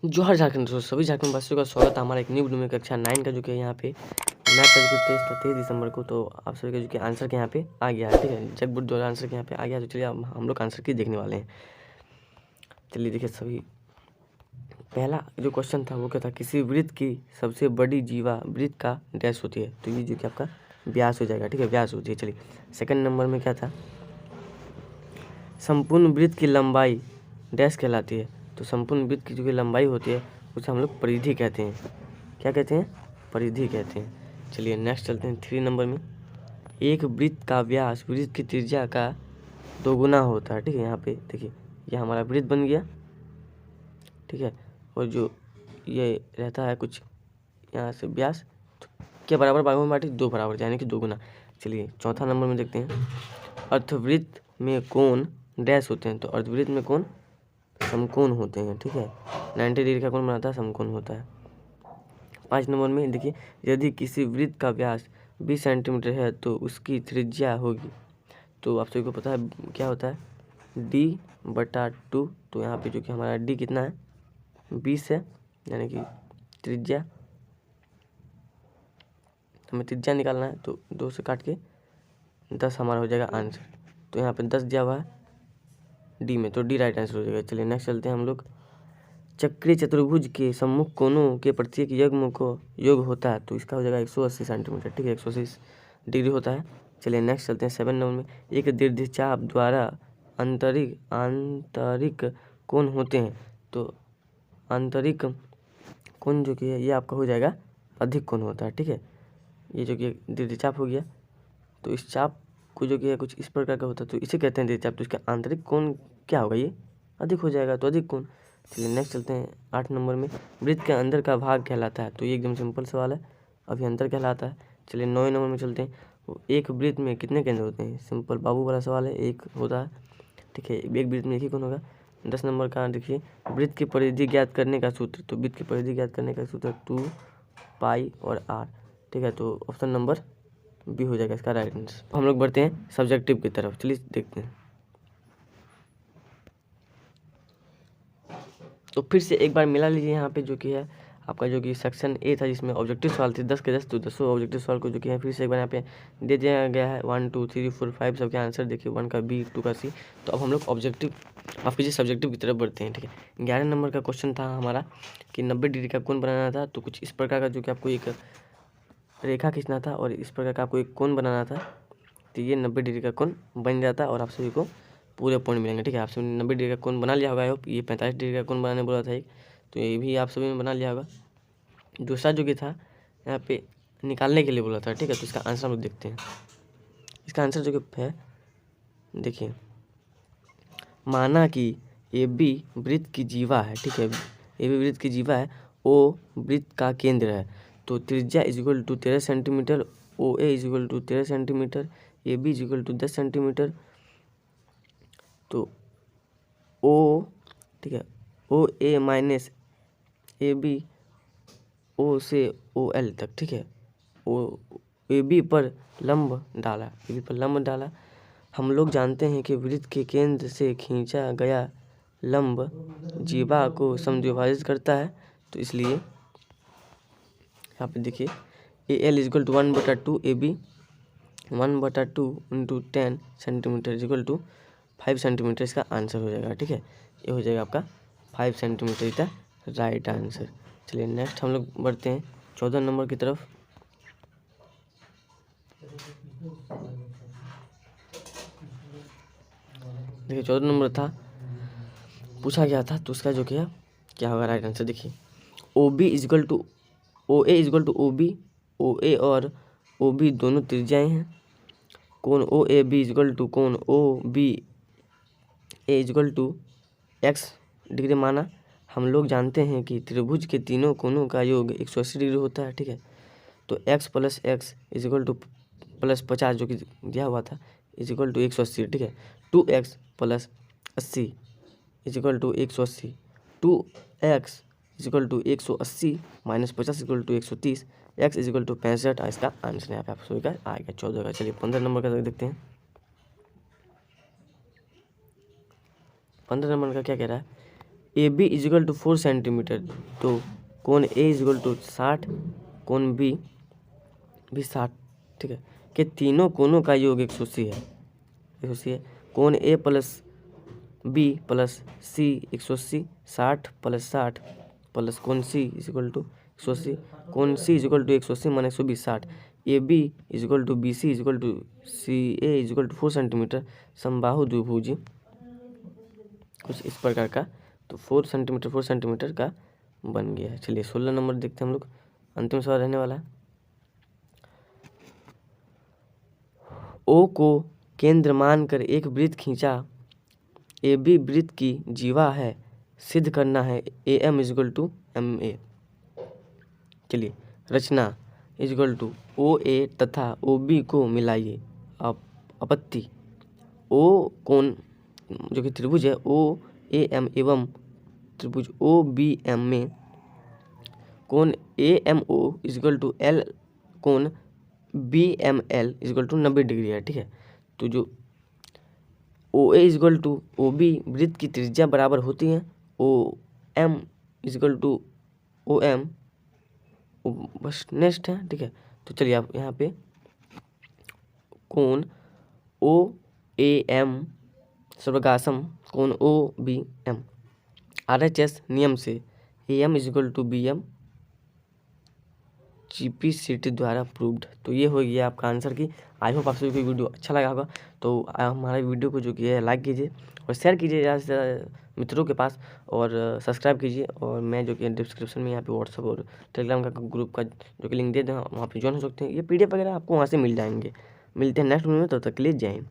जोहार झारखंड दोस्तों, सभी झारखंड वासियों का स्वागत है हमारा एक न्यू वीडियो में कक्षा 9 का जो कि यहाँ पे मैथ का जो टेस्ट था 23 दिसंबर को। तो आप सभी का जो कि आंसर के यहाँ पे आ गया है, ठीक है। जगबुट द्वारा आंसर के यहाँ पे आ गया। तो चलिए हम लोग आंसर की देखने वाले हैं। चलिए देखिए सभी, पहला जो क्वेश्चन था वो क्या था, किसी वृत्त की सबसे बड़ी जीवा वृत्त का डैश होती है। तो ये जो कि आपका व्यास हो जाएगा, ठीक है, व्यास होती है। चलिए सेकंड नंबर में क्या था, संपूर्ण वृत्त की लंबाई डैश कहलाती है। तो संपूर्ण वृत्त की जो कि लंबाई होती है उसे हम लोग परिधि कहते हैं। क्या कहते हैं? परिधि कहते हैं। चलिए नेक्स्ट चलते हैं 3 नंबर में। एक वृत्त का व्यास वृत्त की त्रिज्या का दोगुना होता है, ठीक है। यहाँ पे देखिए, ये हमारा वृत्त बन गया, ठीक है। और जो ये रहता है कुछ यहाँ से व्यास के बराबर भागों में बांटे 2 बराबर, यानी कि दोगुना। चलिए चौथा नंबर में देखते हैं, अर्धवृत्त में कोण डैश होते हैं। तो अर्धवृत्त में कोण समकोण होते हैं, ठीक है। 90 डिग्री का कोण बनाता है, समकोण होता है। 5 नंबर में देखिए, यदि किसी वृत्त का व्यास 20 सेंटीमीटर है तो उसकी त्रिज्या होगी। तो आप सभी को पता है क्या होता है, d/2। तो यहाँ पे जो कि हमारा d कितना है, 20 है, यानी कि त्रिज्या, हमें त्रिज्या निकालना है। तो 2 से काट के 10 हमारा हो जाएगा आंसर। तो यहाँ पे 10 दिया हुआ है डी में, तो डी राइट आंसर हो जाएगा। चलिए नेक्स्ट चलते हैं हम लोग। चक्रीय चतुर्भुज के सम्मुख कोणों के प्रत्येक युग्म को योग होता है। तो इसका हो जाएगा 180 सेंटीमीटर, ठीक है, 180 डिग्री होता है। चलिए नेक्स्ट चलते हैं 7 नंबर में। एक दीर्घचाप द्वारा आंतरिक कोण होते हैं। तो आंतरिक कोण जो कि है ये आपका हो जाएगा अधिक कोण होता है, ठीक है। ये जो कि दीर्घचाप हो गया, तो इस चाप को जो कि है कुछ इस प्रकार का होता है, तो इसे कहते हैं दीर्घचाप। तो इसका आंतरिक कोण क्या होगा, ये अधिक हो जाएगा, तो अधिक कोण। चलिए नेक्स्ट चलते हैं 8 नंबर में। वृत्त के अंदर का भाग कहलाता है। तो ये एकदम सिंपल सवाल है, अभ्यंतर कहलाता है। चलिए 9 नंबर में चलते हैं। एक वृत्त में कितने केंद्र होते हैं? सिंपल बाबू वाला सवाल है, एक होता है, ठीक है। एक वृत्त में एक ही कोण होगा। 10 नंबर का देखिए, वृत्त की परिधि ज्ञात करने का सूत्र। तो वृत्त की परिधि ज्ञात करने का सूत्र 2 पाई और r, ठीक है। तो ऑप्शन नंबर बी हो जाएगा इसका राइट आंसर। हम लोग बढ़ते हैं सब्जेक्टिव की तरफ, चलिए देखते हैं। तो फिर से एक बार मिला लीजिए यहाँ पे जो कि है आपका जो कि सेक्शन ए था, जिसमें ऑब्जेक्टिव सवाल थे 10 के 10। तो 10 ऑब्जेक्टिव सवाल को जो कि है फिर से एक बार यहाँ पे दे दिया गया है। 1 2 3 4 5 सबके आंसर देखिए, 1 का बी, 2 का सी। तो अब हम लोग ऑब्जेक्टिव माफ कीजिए सब्जेक्टिव की तरफ बढ़ते हैं, ठीक है। 11 नंबर का क्वेश्चन था हमारा कि 90 डिग्री का कोण बनाना था। तो कुछ इस प्रकार का जो कि आपको एक रेखा खींचना था और इस प्रकार का आपको एक कोण बनाना था। तो ये 90 डिग्री का कोण बन जाता है और आप सभी को पूरे पॉइंट मिलेंगे, ठीक है। आप सभी ने 90 डिग्री का कोण बना लिया होगा। ये 45 डिग्री का कोण बनाने बोला था एक, तो ये भी आप सभी ने बना लिया होगा। दूसरा जो कि था यहाँ पे निकालने के लिए बोला था, ठीक है। तो इसका आंसर हम लोग देखते हैं। इसका आंसर जो कि है देखिए, माना कि ए बी वृत्त की जीवा है, ठीक है। ए बी वृत्त की जीवा है, ओ वृत्त का केंद्र है। तो त्रिज्या equal to 13 centimetre, O A equal to 13 centimetre, A B equal to 10 centimetre. तो ओ, ठीक है, ओ ए माइनस ए बी, ओ से ओ एल तक, ठीक है। ओ ए बी पर लंब डाला, ए बी पर लंब डाला। हम लोग जानते हैं कि वृत्त के केंद्र से खींचा गया लंब जीवा को समद्विभाजित करता है। तो इसलिए यहाँ पे देखिए, A L equal to 1/2, A B 1/2 into 10 centimetre equal to 5 centimetre इसका आंसर हो जाएगा, ठीक है। ये हो जाएगा आपका 5 सेंटीमीटर इसका राइट आंसर। चलिए नेक्स्ट हम लोग बढ़ते हैं 14 नंबर की तरफ। देखिए 14 नंबर था, पूछा गया था, तो उसका जो क्या होगा राइट आंसर। देखिए, O B equal to O A equal to O B, O A और ओ बी दोनों त्रिज्याएँ हैं। कोण O A B equal to कोण O B A equal to X degree माना। हम लोग जानते हैं कि त्रिभुज के तीनों कोणों का योग 180 डिग्री होता है, ठीक है। तो x plus x equal two plus 50 जो कि दिया हुआ था इक्वल टू 180, ठीक है। 2x plus 80 equal to 180, 2x equal to 180 minus 50 equal to 130, x equal to 65। इसका आंसर यहाँ पे आप सभी का आ गया 14 का। चलिए 15 नंबर का देखते हैं। 15 नंबर का क्या कह रहा है, A B equal to 4 centimetre, तो कोण ए इजिकल टू 60, कोण बी भी 60, ठीक है, कि तीनों कोणों का योग 180 है। 180 है। कोण ए प्लस बी प्लस सी 180, 60 प्लस 60 प्लस कोण सी इजिकल टू 180, कोण सी इजिकल टू 180 माने 120, 60, A B equal to B C equal to C A equal to 4 centimetre, समबाहु द्विभुज कुछ इस प्रकार का, तो 4 सेंटीमीटर का बन गया है। चलिए 16 नंबर देखते हैं हम लोग, अंतिम सवाल रहने वाला है। ओ को केंद्र मानकर एक वृत्त खींचा, ए बी वृत्त की जीवा है, सिद्ध करना है A M equal to M A. चलिए रचना इजिकल टू ओ ए तथा ओ बी को मिलाइए। अपत्ति ओ कोण जो कि त्रिभुज है ओ ए एम एवं त्रिभुज ओ बी एम में कोण A M O equal to L कोण B M L equal to 90 degree है, ठीक है। तो जो O A equal to O B वृत्त की त्रिज्या बराबर होती है O M equal to O M, बस नेक्स्ट है, ठीक है। तो चलिए आप यहाँ पे कोण ओ ए एम सर्वगासम कोण ओ बी एम RHS नियम से A M equal to B M GPCT द्वारा प्रूव्ड। तो ये हो गया आपका आंसर की। आई होप आप सभी को वीडियो अच्छा लगा होगा, तो हमारे वीडियो को जो कि है लाइक कीजिए और शेयर कीजिए ज़्यादा से ज़्यादा मित्रों के पास, और सब्सक्राइब कीजिए। और मैं जो कि डिस्क्रिप्शन में यहाँ पे व्हाट्सअप और टेलीग्राम का ग्रुप का जो कि लिंक दे दें, वहाँ पे ज्वाइन हो सकते हैं। ये PDF वगैरह आपको वहाँ से मिल जाएंगे। मिलते हैं नेक्स्ट वीडियो में, तब तक के लिए जय हिंद।